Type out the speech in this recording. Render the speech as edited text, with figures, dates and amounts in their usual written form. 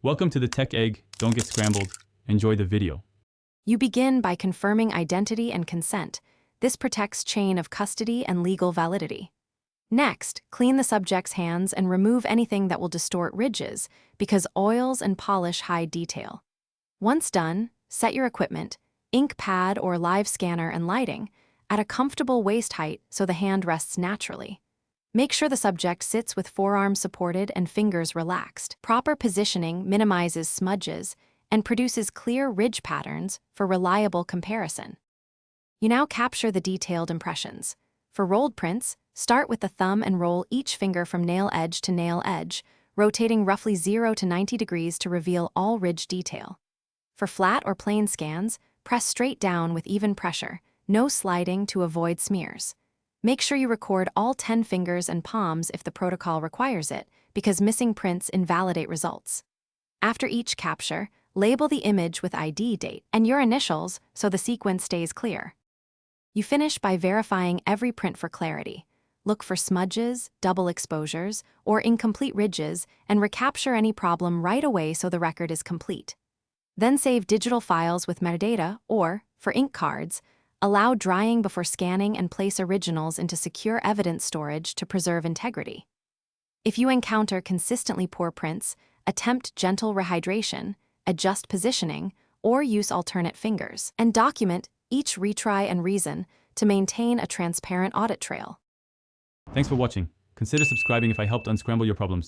Welcome to the Tech Egg. Don't get scrambled. Enjoy the video. You begin by confirming identity and consent. This protects chain of custody and legal validity. Next, clean the subject's hands and remove anything that will distort ridges, because oils and polish hide detail. Once done, set your equipment, ink pad or live scanner and lighting, at a comfortable waist height so the hand rests naturally. Make sure the subject sits with forearms supported and fingers relaxed. Proper positioning minimizes smudges and produces clear ridge patterns for reliable comparison. You now capture the detailed impressions. For rolled prints, start with the thumb and roll each finger from nail edge to nail edge, rotating roughly 0 to 90 degrees to reveal all ridge detail. For flat or plain scans, press straight down with even pressure, no sliding to avoid smears. Make sure you record all 10 fingers and palms if the protocol requires it, because missing prints invalidate results. After each capture, label the image with ID date and your initials so the sequence stays clear. You finish by verifying every print for clarity. Look for smudges, double exposures, or incomplete ridges and recapture any problem right away so the record is complete. Then save digital files with metadata or, for ink cards, allow drying before scanning and place originals into secure evidence storage to preserve integrity. If you encounter consistently poor prints, attempt gentle rehydration, adjust positioning, or use alternate fingers, and document each retry and reason to maintain a transparent audit trail. Thanks for watching. Consider subscribing if I helped unscramble your problems.